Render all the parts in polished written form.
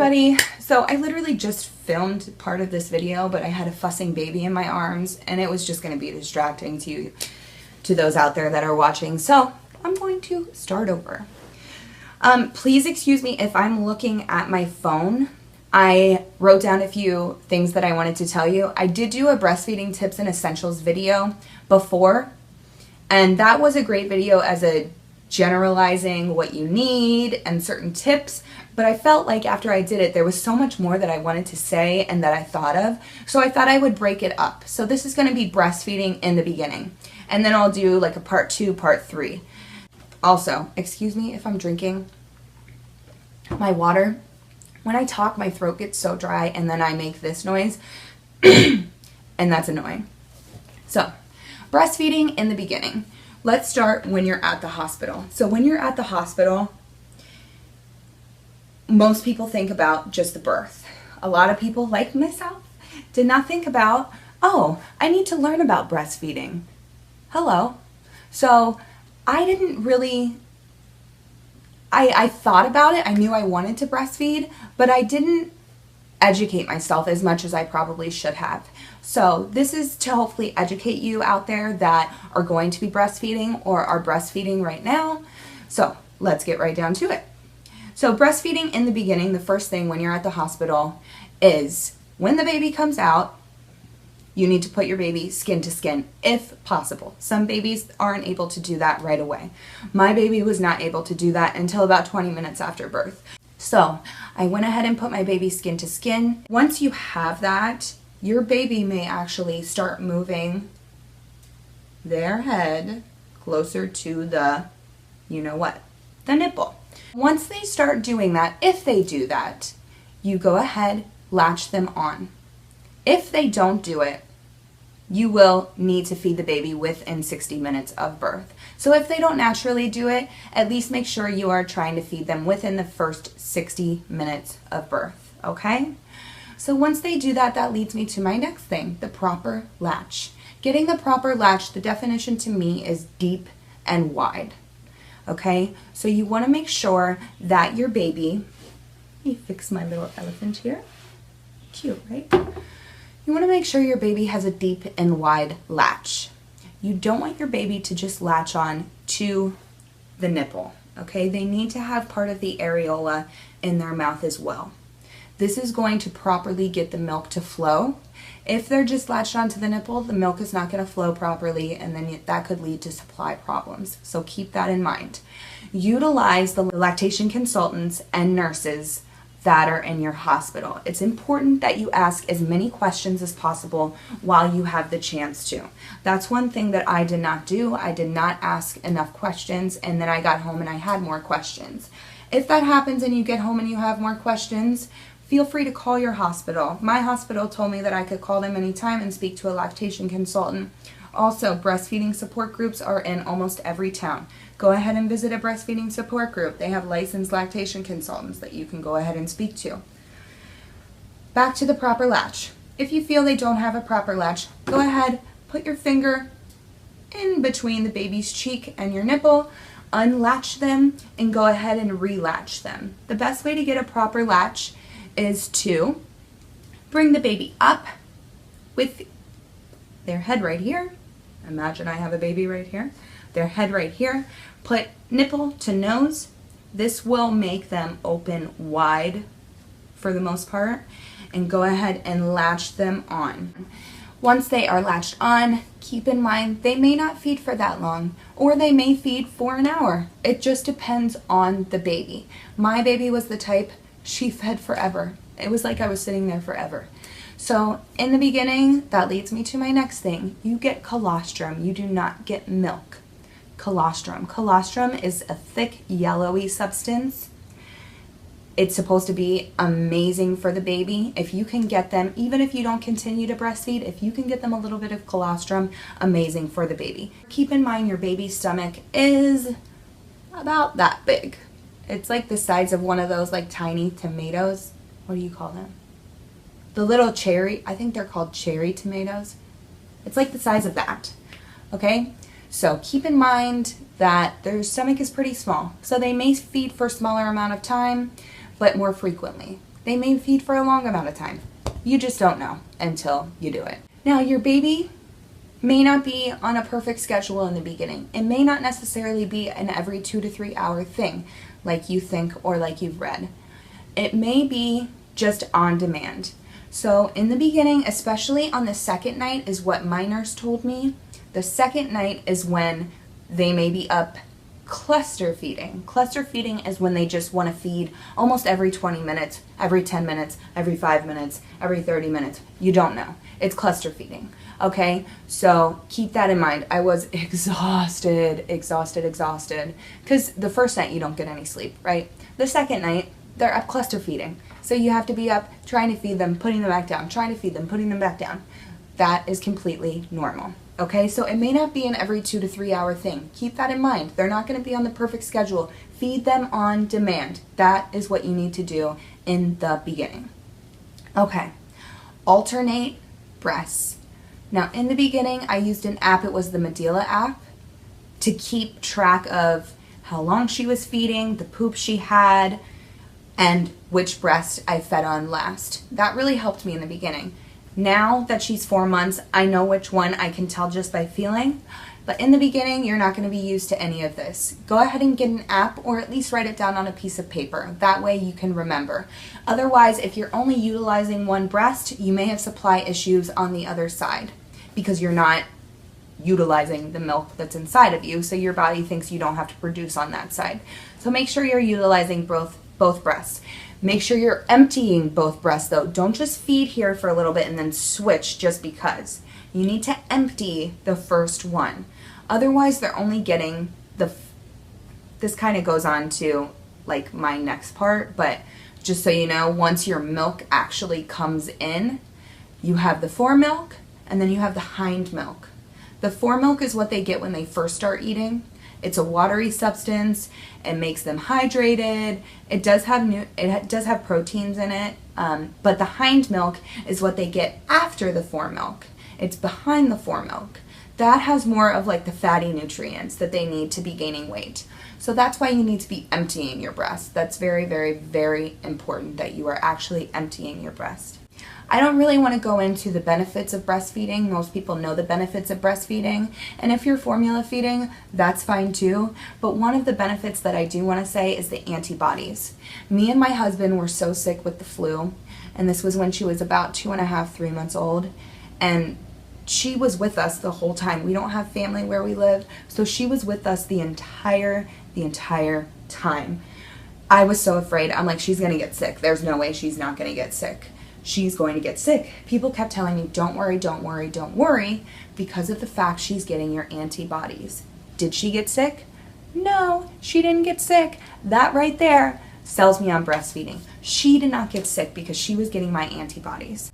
everybody. So I literally just filmed part of this video, but I had a fussing baby in my arms and it was just going to be distracting to those out there that are watching. So I'm going to start over. Please excuse me if I'm looking at my phone. I wrote down a few things that I wanted to tell you. I did do a breastfeeding tips and essentials video before, and that was a great video as a generalizing what you need and certain tips, but I felt like after I did it, there was so much more that I wanted to say and that I thought of, so I thought I would break it up. So this is going to be breastfeeding in the beginning, and then I'll do like a part 2, part 3. Also, excuse me if I'm drinking my water. When I talk, my throat gets so dry and then I make this noise and that's annoying. So, breastfeeding in the beginning. Let's start when you're at the hospital. So when you're at the hospital, most people think about just the birth. A lot of people, like myself, did not think about, oh, I need to learn about breastfeeding. Hello. So I didn't really, I thought about it. I knew I wanted to breastfeed, but I didn't educate myself as much as I probably should have. So this is to hopefully educate you out there that are going to be breastfeeding or are breastfeeding right now. So let's get right down to it. So breastfeeding in the beginning, the first thing when you're at the hospital is when the baby comes out, you need to put your baby skin to skin if possible. Some babies aren't able to do that right away. My baby was not able to do that until about 20 minutes after birth. So I went ahead and put my baby skin to skin. Once you have that, your baby may actually start moving their head closer to the, you know what, the nipple. Once they start doing that, if they do that, you go ahead, latch them on. If they don't do it, you will need to feed the baby within 60 minutes of birth. So if they don't naturally do it, at least make sure you are trying to feed them within the first 60 minutes of birth, okay? So once they do that, that leads me to my next thing, the proper latch. Getting the proper latch, the definition to me is deep and wide, okay? So you want to make sure that your baby, let me fix my little elephant here. Cute, right? You want to make sure your baby has a deep and wide latch. You don't want your baby to just latch on to the nipple, okay? They need to have part of the areola in their mouth as well. This is going to properly get the milk to flow. If they're just latched onto the nipple, the milk is not going to flow properly, and then that could lead to supply problems. So keep that in mind. Utilize the lactation consultants and nurses that are in your hospital. It's important that you ask as many questions as possible while you have the chance to. That's one thing that I did not do. I did not ask enough questions, and then I got home and I had more questions. If that happens and you get home and you have more questions, feel free to call your hospital. My hospital told me that I could call them anytime and speak to a lactation consultant. Also, breastfeeding support groups are in almost every town. Go ahead and visit a breastfeeding support group. They have licensed lactation consultants that you can go ahead and speak to. Back to the proper latch. If you feel they don't have a proper latch, go ahead, put your finger in between the baby's cheek and your nipple, unlatch them, and go ahead and relatch them. The best way to get a proper latch is to bring the baby up with their head right here. Imagine I have a baby right here. Their head right here. Put nipple to nose. This will make them open wide for the most part, and go ahead and latch them on. Once they are latched on, keep in mind they may not feed for that long, or they may feed for an hour. It just depends on the baby. My baby was the type, she fed forever. It was like I was sitting there forever. So in the beginning, that leads me to my next thing. You get colostrum. You do not get milk. Colostrum. Colostrum is a thick yellowy substance. It's supposed to be amazing for the baby. If you can get them, even if you don't continue to breastfeed, if you can get them a little bit of colostrum, amazing for the baby. Keep in mind your baby's stomach is about that big. It's like the size of one of those like tiny tomatoes. What do you call them? The little cherry, I think they're called cherry tomatoes. It's like the size of that, okay? So keep in mind that their stomach is pretty small. So they may feed for a smaller amount of time, but more frequently. They may feed for a long amount of time. You just don't know until you do it. Now, your baby may not be on a perfect schedule in the beginning. It may not necessarily be an every 2 to 3 hour thing like you think or like you've read. It may be just on demand. So in the beginning, especially on the second night, is what my nurse told me. The second night is when they may be up cluster feeding. Cluster feeding is when they just want to feed almost every 20 minutes, every 10 minutes, every 5 minutes, every 30 minutes. You don't know. It's cluster feeding. Okay, so keep that in mind. I was exhausted, because the first night you don't get any sleep, right? The second night, they're up cluster feeding. So you have to be up trying to feed them, putting them back down, trying to feed them, putting them back down. That is completely normal. Okay, so it may not be an every 2 to 3 hour thing. Keep that in mind. They're not going to be on the perfect schedule. Feed them on demand. That is what you need to do in the beginning. Okay, alternate breasts. Now, in the beginning, I used an app. It was the Medela app to keep track of how long she was feeding, the poop she had, and which breast I fed on last. That really helped me in the beginning. Now that she's 4 months, I know which one. I can tell just by feeling. But in the beginning, you're not going to be used to any of this. Go ahead and get an app, or at least write it down on a piece of paper. That way you can remember. Otherwise, if you're only utilizing one breast, you may have supply issues on the other side because you're not utilizing the milk that's inside of you, so your body thinks you don't have to produce on that side. So make sure you're utilizing both breasts. Make sure you're emptying both breasts though. Don't just feed here for a little bit and then switch just because. You need to empty the first one. Otherwise, they're only getting this kind of goes on to like my next part, but just so you know, once your milk actually comes in, you have the foremilk and then you have the hind milk. The foremilk is what they get when they first start eating. It's a watery substance. It makes them hydrated. It does have proteins in it, but the hind milk is what they get after the foremilk. It's behind the foremilk. That has more of like the fatty nutrients that they need to be gaining weight. So that's why you need to be emptying your breast. That's very, very, very important that you are actually emptying your breast. I don't really want to go into the benefits of breastfeeding. Most people know the benefits of breastfeeding. And if you're formula feeding, that's fine too. But one of the benefits that I do want to say is the antibodies. Me and my husband were so sick with the flu. And this was when she was about 2.5, 3 months old. And she was with us the whole time. We don't have family where we live. So she was with us the entire time. I was so afraid. I'm like, she's going to get sick. There's no way she's not going to get sick. She's going to get sick. People kept telling me, don't worry, don't worry, don't worry, because of the fact she's getting your antibodies. Did she get sick? No, she didn't get sick. That right there sells me on breastfeeding. She did not get sick because she was getting my antibodies.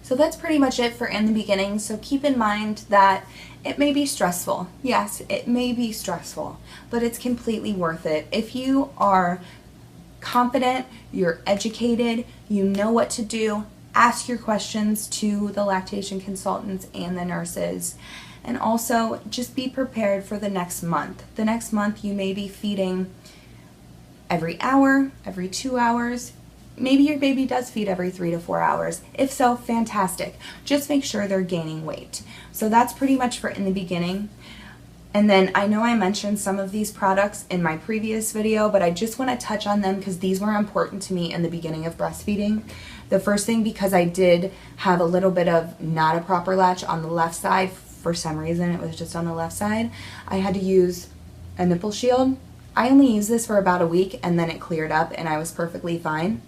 So that's pretty much it for in the beginning. So keep in mind that it may be stressful. Yes, it may be stressful, but it's completely worth it. If you are confident, you're educated, you know what to do, ask your questions to the lactation consultants and the nurses. And also just be prepared for the next month. The next month you may be feeding every hour, every 2 hours. Maybe your baby does feed every 3 to 4 hours. If so, fantastic. Just make sure they're gaining weight. So that's pretty much for in the beginning. And then I know I mentioned some of these products in my previous video, but I just want to touch on them because these were important to me in the beginning of breastfeeding. The first thing, because I did have a little bit of not a proper latch on the left side. For some reason, it was just on the left side. I had to use a nipple shield. I only used this for about a week and then it cleared up and I was perfectly fine.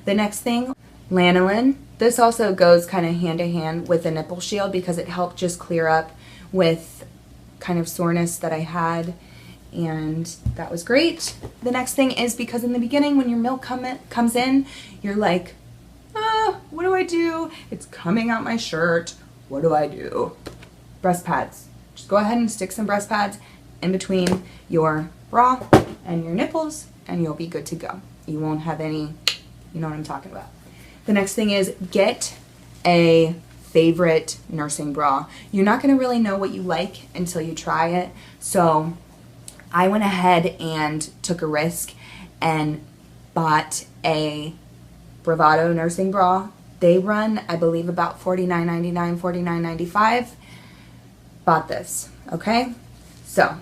The next thing, lanolin. This also goes kind of hand in hand with the nipple shield because it helped just clear up with kind of soreness that I had, and that was great. The next thing is, because in the beginning when your milk comes in, you're like, what do I do? It's coming out my shirt. What do I do? Breast pads. Just go ahead and stick some breast pads in between your bra and your nipples and you'll be good to go. You won't have any, you know what I'm talking about. The next thing is, get a favorite nursing bra. You're not going to really know what you like until you try it. So I went ahead and took a risk and bought a Bravado nursing bra. They run, I believe, about $49.99, $49.95. Bought this, okay? So,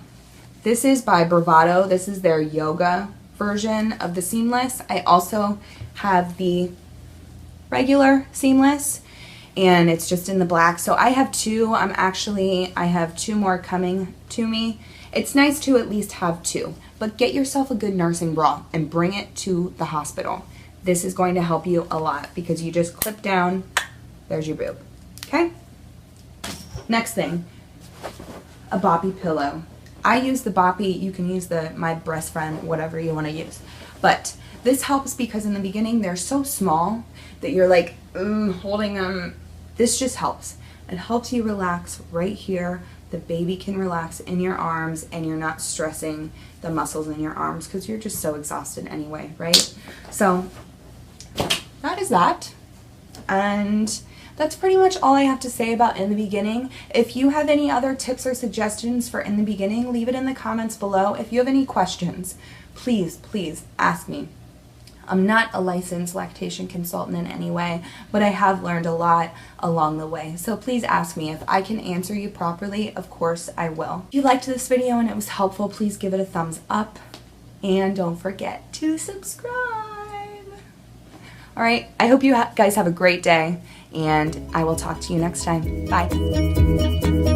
this is by Bravado. This is their yoga version of the seamless. I also have the regular seamless, and it's just in the black. So I have two. I have two more coming to me. It's nice to at least have two, but get yourself a good nursing bra and bring it to the hospital. This is going to help you a lot because you just clip down, there's your boob, okay? Next thing, a boppy pillow. I use the boppy, you can use my breast friend, whatever you want to use. But this helps because in the beginning they're so small that you're like holding them. This just helps. It helps you relax right here. The baby can relax in your arms and you're not stressing the muscles in your arms because you're just so exhausted anyway, right? So that is that. And that's pretty much all I have to say about in the beginning. If you have any other tips or suggestions for in the beginning, leave it in the comments below. If you have any questions, please ask me. I'm not a licensed lactation consultant in any way, but I have learned a lot along the way. So please ask me. If I can answer you properly, of course I will. If you liked this video and it was helpful, please give it a thumbs up. And don't forget to subscribe. All right, I hope you guys have a great day, and I will talk to you next time. Bye.